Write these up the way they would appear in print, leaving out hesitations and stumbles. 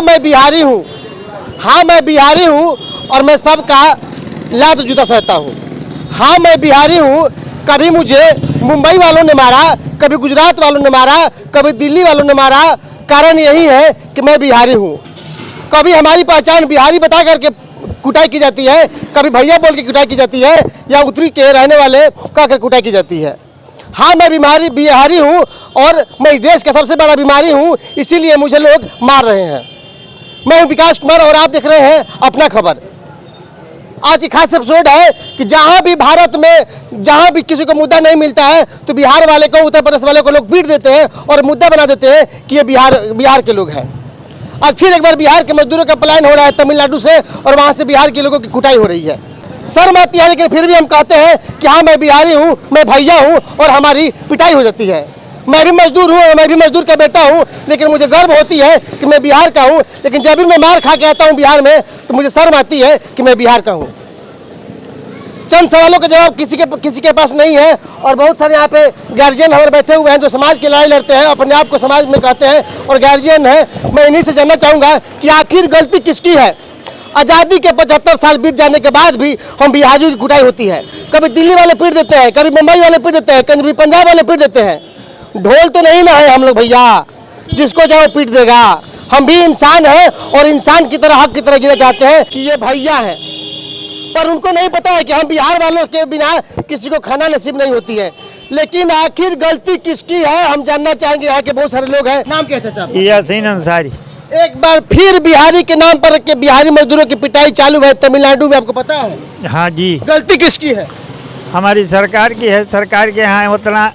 हाँ मैं बिहारी हूँ, हाँ मैं बिहारी हूँ और मैं सबका लात जूता सहता हूँ। हाँ मैं बिहारी हूँ, कभी मुझे मुंबई वालों ने मारा, कभी गुजरात वालों ने मारा, कभी दिल्ली वालों ने मारा। कारण यही है कि मैं बिहारी हूँ। कभी हमारी पहचान बिहारी बता करके कुटाई की जाती है, कभी भैया बोल के कुटाई की जाती है, या उत्तरी के रहने वाले कहकर कुटाई की जाती है। हाँ मैं बिहारी हूँ और मैं इस देश का सबसे बड़ा बीमारी हूँ, इसीलिए मुझे लोग मार रहे हैं। मैं हूँ विकास कुमार और आप देख रहे हैं अपना खबर। आज की खास एपिसोड है कि जहाँ भी भारत में जहाँ भी किसी को मुद्दा नहीं मिलता है तो बिहार वाले को, उत्तर प्रदेश वाले को लोग पीट देते हैं और मुद्दा बना देते हैं कि ये बिहार के लोग हैं। आज फिर एक बार बिहार के मजदूरों का पलायन हो रहा है तमिलनाडु से, और वहाँ से बिहार के लोगों की कुटाई हो रही है। शर्म आती है, लेकिन फिर भी हम कहते हैं कि हाँ मैं बिहारी हूँ, मैं भैया हूँ, और हमारी पिटाई हो जाती है। मैं भी मजदूर हूँ, मैं भी मजदूर का बेटा हूँ, लेकिन मुझे गर्व होती है कि मैं बिहार का हूँ। लेकिन जब भी मैं मार खा के आता हूँ बिहार में तो मुझे शर्म आती है कि मैं बिहार का हूँ। चंद सवालों का जवाब किसी के पास नहीं है, और बहुत सारे यहाँ पे गार्जियन हमारे बैठे हुए हैं जो समाज की लड़ाई लड़ते हैं, अपने आप को समाज में कहते हैं और गार्जियन है। मैं इन्हीं से जानना चाहूँगा कि आखिर गलती किसकी है। आज़ादी के 75 साल बीत जाने के बाद भी हम बिहारियों की कुटाई होती है। कभी दिल्ली वाले पीट देते हैं, कभी मुंबई वाले पीट देते हैं, कभी पंजाब वाले पीट देते हैं। ढोल तो नहीं ना है हम लोग भैया, जिसको चाहे पीट देगा। हम भी इंसान हैं और इंसान की तरह, हक की तरह जीना चाहते हैं कि ये भैया है, पर उनको नहीं पता है कि हम बिहार वालों के बिना किसी को खाना नसीब नहीं होती है। लेकिन आखिर गलती किसकी है हम जानना चाहेंगे। यहाँ के बहुत सारे लोग हैं। नाम क्या है चाचा? यासीन अंसारी। एक बार फिर बिहारी के नाम पर के बिहारी मजदूरों की पिटाई चालू है तमिलनाडु में, आपको पता है? हाँ जी। गलती किसकी है? हमारी सरकार की है। सरकार के यहाँ उतना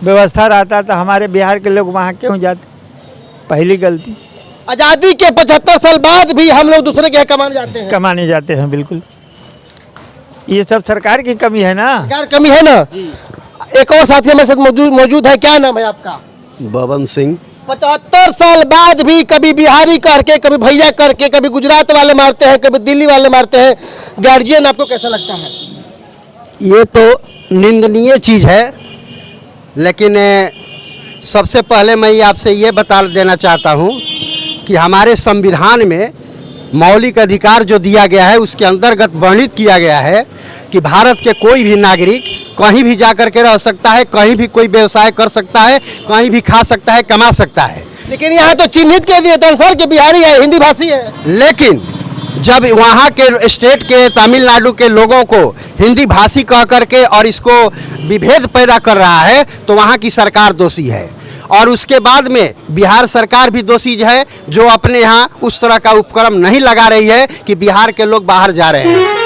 व्यवस्था रहता तो हमारे बिहार के लोग वहाँ क्यों जाते? पहली गलती। आज़ादी के 75 साल बाद भी हम लोग दूसरे के यहाँ कमाने जाते हैं। कमाने जाते हैं, बिल्कुल। ये सब सरकार की कमी है ना। सरकार कमी है ना। एक और साथी हमारे साथ मौजूद है। क्या नाम है आपका? बबन सिंह। 75 साल बाद भी कभी बिहारी करके, कभी भैया करके, कभी गुजरात वाले मारते हैं, कभी दिल्ली वाले मारते हैं। गार्जियन आपको कैसा लगता है? ये तो निंदनीय चीज़ है, लेकिन सबसे पहले मैं आपसे ये बता देना चाहता हूँ कि हमारे संविधान में मौलिक अधिकार जो दिया गया है उसके अंतर्गत वर्णित किया गया है कि भारत के कोई भी नागरिक कहीं भी जाकर के रह सकता है, कहीं भी कोई व्यवसाय कर सकता है, कहीं भी खा सकता है, कमा सकता है। लेकिन यहाँ तो चिन्हित कर दिए थे सर कि बिहारी है, हिंदी भाषी है। लेकिन जब वहाँ के स्टेट के तमिलनाडु के लोगों को हिंदी भाषी कह करके और इसको विभेद पैदा कर रहा है तो वहाँ की सरकार दोषी है, और उसके बाद में बिहार सरकार भी दोषी है जो अपने यहाँ उस तरह का उपक्रम नहीं लगा रही है कि बिहार के लोग बाहर जा रहे हैं।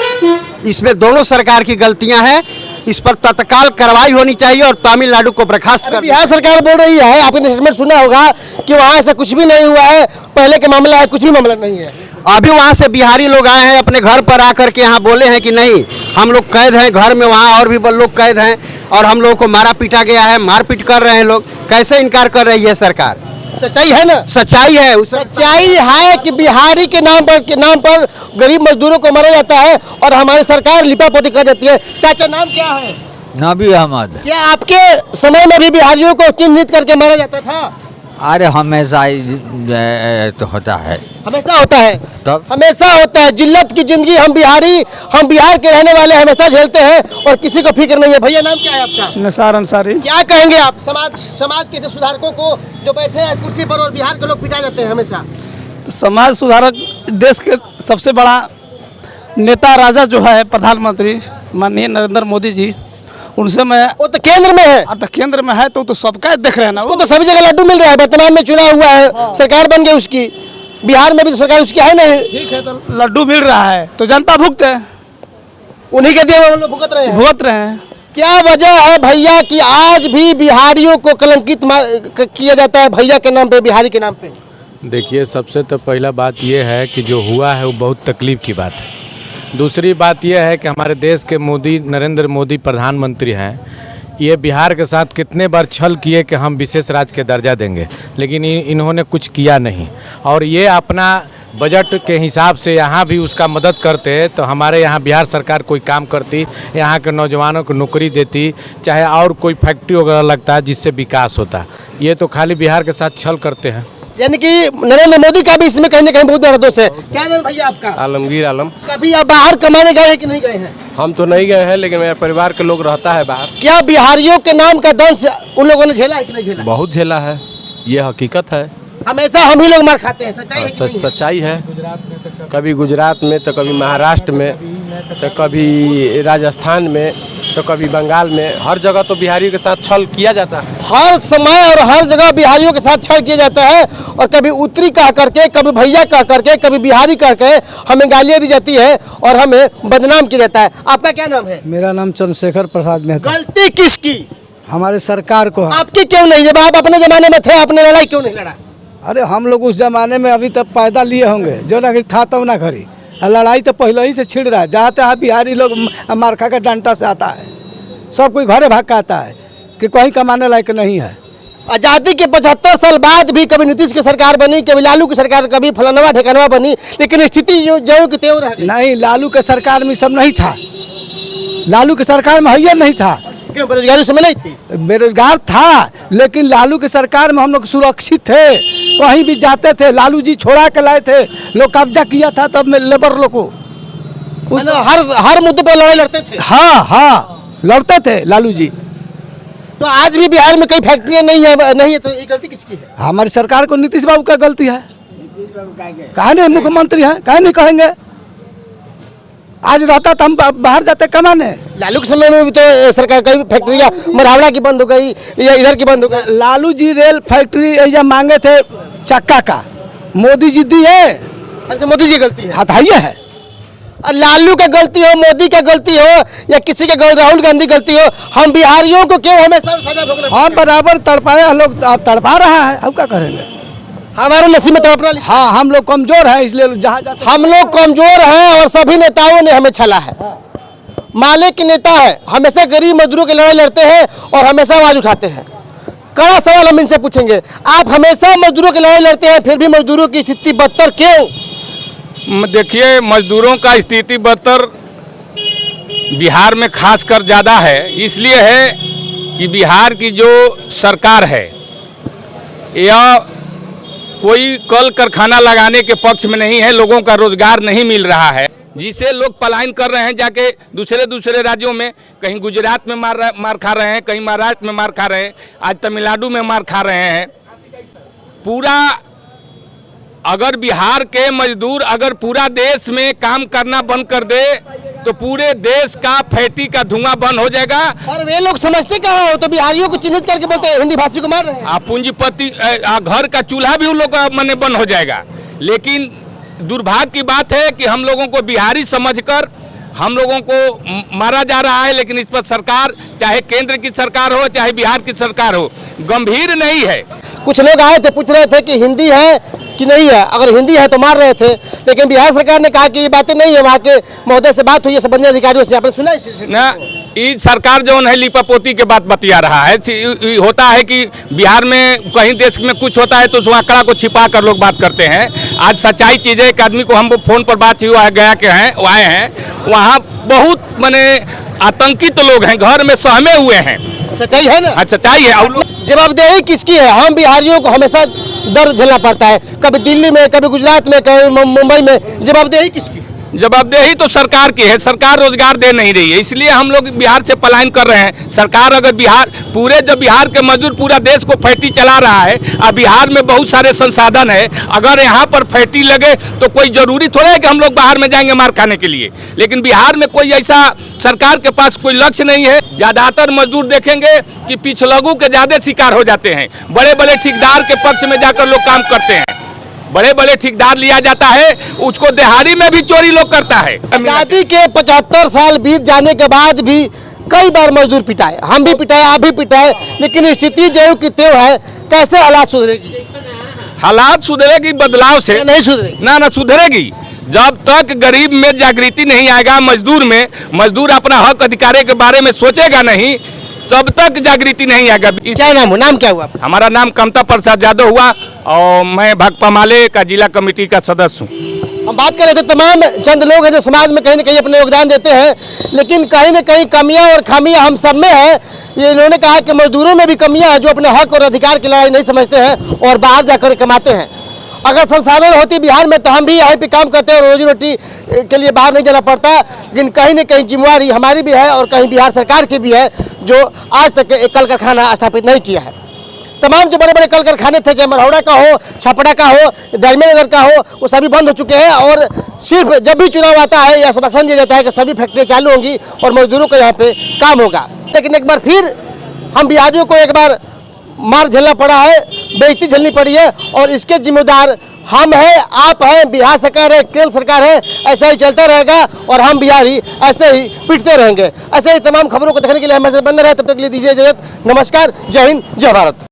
इसमें दोनों सरकार की गलतियां हैं। इस पर तत्काल कार्रवाई होनी चाहिए और तमिलनाडु को बर्खास्त कर। बिहार सरकार बोल रही है, आपने स्टेटमेंट सुना होगा कि वहाँ ऐसा कुछ भी नहीं हुआ है, पहले के मामला है, कुछ भी मामला नहीं है। अभी वहाँ से बिहारी लोग आए हैं, अपने घर पर आकर के यहाँ बोले हैं कि नहीं हम लोग कैद हैं घर में, वहाँ और भी लोग कैद हैं और हम लोगों को मारा पीटा गया है, मारपीट कर रहे हैं लोग। कैसे इनकार कर रही है सरकार? सच्चाई है ना? सच्चाई है। सच्चाई है कि बिहारी के नाम पर गरीब मजदूरों को मारा जाता है और हमारी सरकार लिपापोती कर देती है। चाचा नाम क्या है? नबी अहमद। क्या आपके समय में भी बिहारियों को चिन्हित करके मारा जाता था? अरे हमेशा तो होता है। हमेशा होता है? तब हमेशा होता है। जिल्लत की जिंदगी हम बिहार के रहने वाले हमेशा झेलते हैं और किसी को फिक्र नहीं है। भैया नाम क्या है आपका? निसार अंसारी। क्या कहेंगे आप समाज के सुधारकों को जो बैठे हैं कुर्सी पर और बिहार के लोग पिटाए जाते हैं हमेशा? तो समाज सुधारक देश के सबसे बड़ा नेता राजा जो है प्रधानमंत्री माननीय नरेंद्र मोदी जी, उनसे मैं। वो तो केंद्र में है। तो केंद्र में है तो सबका देख रहे हैं ना। वो तो सभी जगह लड्डू मिल रहा है। वर्तमान में चुनाव हुआ है, सरकार बन गई उसकी। बिहार में भी तो सरकार उसकी है नहीं। ठीक है, तो लड्डू मिल रहा है तो जनता भुगते है, उन्हीं के दिए हम लोग भुगत रहे हैं। क्या वजह है भैया कि आज भी बिहारियों को कलंकित किया जाता है भैया के नाम पे, बिहारी के नाम पे? देखिए, सबसे तो पहला बात यह है कि जो हुआ है वो बहुत तकलीफ की बात है। दूसरी बात यह है कि हमारे देश के नरेंद्र मोदी प्रधानमंत्री हैं, ये बिहार के साथ कितने बार छल किए कि हम विशेष राज्य के दर्जा देंगे, लेकिन इन्होंने कुछ किया नहीं। और ये अपना बजट के हिसाब से यहाँ भी उसका मदद करते तो हमारे यहाँ बिहार सरकार कोई काम करती, यहाँ के नौजवानों को नौकरी देती, चाहे और कोई फैक्ट्री वगैरह लगता है जिससे विकास होता। ये तो खाली बिहार के साथ छल करते हैं। यानी कि नरेंद्र मोदी का भी इसमें कहीं ना कहीं बहुत बड़ा दोष है। क्या नाम भैया आपका? आलमगीर आलम। कभी आप बाहर कमाने गए हैं कि नहीं गए हैं? हम तो नहीं गए हैं, लेकिन मेरे परिवार के लोग रहता है बाहर। क्या बिहारियों के नाम का दंश उन लोगों ने झेला है कि नहीं झेला? बहुत झेला है, ये हकीकत है। हमेशा हम ही लोग मार खाते हैं, सच्चाई है कि नहीं है? सच्चाई है। कभी गुजरात में तो कभी महाराष्ट्र में तो कभी राजस्थान में तो कभी बंगाल में, हर जगह तो बिहारियों के साथ छल किया जाता है। हर समय और हर जगह बिहारियों के साथ छल किया जाता है और कभी उत्तरी कह करके, कभी भैया कह करके, कभी बिहारी कह के हमें गालियाँ दी जाती है और हमें बदनाम किया जाता है। आपका क्या नाम है? मेरा नाम चंद्रशेखर प्रसाद मेहता। गलती किसकी? हमारे सरकार को है। आपकी क्यों नहीं? जब आप अपने जमाने में थे, आपने लड़ाई क्यों नहीं लड़ा? अरे हम लोग उस जमाने में अभी तक पैदा लिए होंगे, जो ना था तब ना खरी। लड़ाई तो पहले ही से छिड़ रहा है। जहाँ तहाँ बिहारी लोग मारखा का डंडा से आता है, सब कोई घरे भाग के आता है कि कहीं कमाने लायक नहीं है। आज़ादी के 75 साल बाद भी कभी नीतीश की सरकार बनी, कभी लालू की सरकार, कभी फलानवा ठिकानवा बनी, लेकिन स्थिति जो की त्यों रह गई। नहीं, लालू के सरकार में सब नहीं था। लालू के सरकार में हैया नहीं था। क्यों? बेरोजगारी समय नहीं थी? बेरोजगार था, लेकिन लालू की सरकार में हम लोग सुरक्षित थे, कहीं भी जाते थे। लालू जी छोड़ा के लाए थे, लोग कब्जा किया था तब में लेबर लोग को हर मुद्दे पर लड़ाई लड़ते थे। हाँ लड़ते थे लालू जी। तो आज भी बिहार में कई फैक्ट्रियां नहीं है तो ये गलती किसकी है? हमारी सरकार को, नीतीश बाबू का गलती है। कहा नहीं मुख्यमंत्री है, कहा नहीं कहेंगे। आज रहता तो हम बाहर जाते कमाने। लालू के समय में भी तो सरकार कई फैक्ट्रियां मरहावड़ा की बंद हो गई या इधर की बंद हो गई। लालू जी रेल फैक्ट्री ऐसा मांगे थे चक्का का, मोदी जी दिए। अच्छा, मोदी जी गलती है? हटाइए है। लालू का गलती हो, मोदी का गलती हो या किसी के राहुल गांधी गलती हो, हम बिहारियों को क्यों हमेशा सजा भोगना? हाँ बराबर तड़पाए लोग, अब तड़पा रहा है, अब क्या करेंगे? हमारे नसीब में तड़पना। हाँ, हम लोग कमजोर है, इसलिए जहाँ जाते हम लोग कमजोर हैं और सभी नेताओं ने हमें छला है। माले के नेता है, हमेशा गरीब मजदूरों की लड़ाई लड़ते हैं और हमेशा आवाज उठाते हैं। कड़ा सवाल हम इनसे पूछेंगे, आप हमेशा मजदूरों की लड़ाई लड़ते हैं, फिर भी मजदूरों की स्थिति बदतर क्यों? देखिए, मजदूरों का स्थिति बदतर बिहार में खासकर ज़्यादा है। इसलिए है कि बिहार की जो सरकार है यह कोई कल कारखाना लगाने के पक्ष में नहीं है। लोगों का रोजगार नहीं मिल रहा है, जिससे लोग पलायन कर रहे हैं जाके दूसरे राज्यों में। कहीं गुजरात में मार खा रहे हैं, कहीं महाराष्ट्र में मार खा रहे हैं, आज तमिलनाडु में मार खा रहे हैं। पूरा अगर बिहार के मजदूर अगर पूरा देश में काम करना बंद कर दे तो पूरे देश का फैक्ट्री का धुआं बंद हो जाएगा। और वे लोग समझते कहाँ हो? तो बिहारियों को चिन्हित करके बोलते हैं, हिंदी भाषी को मार रहे हैं। आप पूंजीपति घर का चूल्हा भी उन लोग का मन बंद हो जाएगा। लेकिन दुर्भाग्य की बात है कि हम लोगों को बिहारी समझकर हम लोगों को मारा जा रहा है। लेकिन इस पर सरकार, चाहे केंद्र की सरकार हो चाहे बिहार की सरकार हो, गंभीर नहीं है। कुछ लोग आए थे, पूछ रहे थे कि हिंदी है कि नहीं है, अगर हिंदी है तो मार रहे थे। लेकिन बिहार सरकार ने कहा कि ये बातें नहीं है। वहाँ के महोदय से बात हुई है, संबंधित अधिकारियों से, आपने सुना ना? ये सरकार जो है लिपापोती के बात बतिया रहा है। होता है कि बिहार में कहीं देश में कुछ होता है तो उस आंकड़ा को छिपा कर लोग बात करते हैं। आज सच्चाई चीज़ है। एक आदमी को हम फोन पर बात हुआ गया के हैं, वो आए हैं, वहाँ बहुत माने आतंकित लोग हैं, घर में सहमे हुए हैं। सच्चाई है ना? सच्चाई है। और जवाबदेही किसकी है? हम बिहारियों को हमेशा दर्द झेलना पड़ता है, कभी दिल्ली में, कभी गुजरात में, कभी मुंबई में। जवाबदेही किसकी? जवाबदेही तो सरकार की है। सरकार रोजगार दे नहीं रही है, इसलिए हम लोग बिहार से पलायन कर रहे हैं। सरकार अगर जब बिहार के मजदूर पूरा देश को फैक्ट्री चला रहा है और बिहार में बहुत सारे संसाधन है, अगर यहाँ पर फैक्ट्री लगे तो कोई जरूरी थोड़ा है कि हम लोग बाहर में जाएंगे मार खाने के लिए। लेकिन बिहार में कोई ऐसा सरकार के पास कोई लक्ष्य नहीं है। ज़्यादातर मजदूर देखेंगे कि पिछलगू के ज़्यादा शिकार हो जाते हैं। बड़े बड़े ठेकेदार के पक्ष में जाकर लोग काम करते हैं। बड़े बड़े ठेकेदार लिया जाता है, उसको दिहाड़ी में भी चोरी लोग करता है। आजादी के 75 साल बीत जाने के बाद भी कई बार मजदूर पिटाए, हम भी पिटाए, आप भी पिटाए, लेकिन स्थिति जो की त्यों है। कैसे हालात सुधरेगी? हालात सुधरेगी बदलाव से, नहीं सुधरेगी। ना सुधरेगी। जब तक गरीब में जागृति नहीं आएगा, मजदूर अपना हक अधिकार के बारे में सोचेगा नहीं, तब तक जागृति नहीं आएगा। क्या नाम हो? नाम क्या हुआ? हमारा नाम कमता प्रसाद यादव हुआ और मैं भाकपा माले का जिला कमेटी का सदस्य हूँ। हम बात कर रहे थे, तमाम चंद लोग हैं जो समाज में कहीं ना कहीं अपने योगदान देते हैं, लेकिन कहीं ना कहीं कमियां और खामियां हम सब में है ये इन्होंने कहा कि मजदूरों में भी कमियां हैं जो अपने हक और अधिकार की लड़ाई नहीं समझते हैं और बाहर जाकर कमाते हैं। अगर संसाधन होती बिहार में तो हम भी यहाँ पे काम करते हैं और रोजी रोटी के लिए बाहर नहीं जाना पड़ता, लेकिन कहीं न कहीं जिम्मेवारी हमारी भी है और कहीं बिहार सरकार की भी है जो आज तक एक कल कारखाना स्थापित नहीं किया है। तमाम जो बड़े बड़े कल कारखाने थे, चाहे मरौड़ा का हो, छपरा का हो, दालमी नगर का हो, वो सभी बंद हो चुके हैं और सिर्फ जब भी चुनाव आता है या आश्वासन दिया जाता है कि सभी फैक्ट्रियाँ चालू होंगी और मजदूरों को यहाँ पे काम होगा। लेकिन एक बार फिर हम बिहारियों को एक बार मार झेलना पड़ा है, बेइज्जती झेलनी पड़ी है और इसके जिम्मेदार हम हैं, आप हैं, बिहार सरकार है, केंद्र सरकार है। ऐसा ही चलता रहेगा और हम बिहारी ऐसे ही पिटते रहेंगे। ऐसे ही तमाम खबरों को देखने के लिए हमारे साथ बने रहे। तब तक के लिए दीजिए इजाजत। नमस्कार, जय हिंद, जय भारत।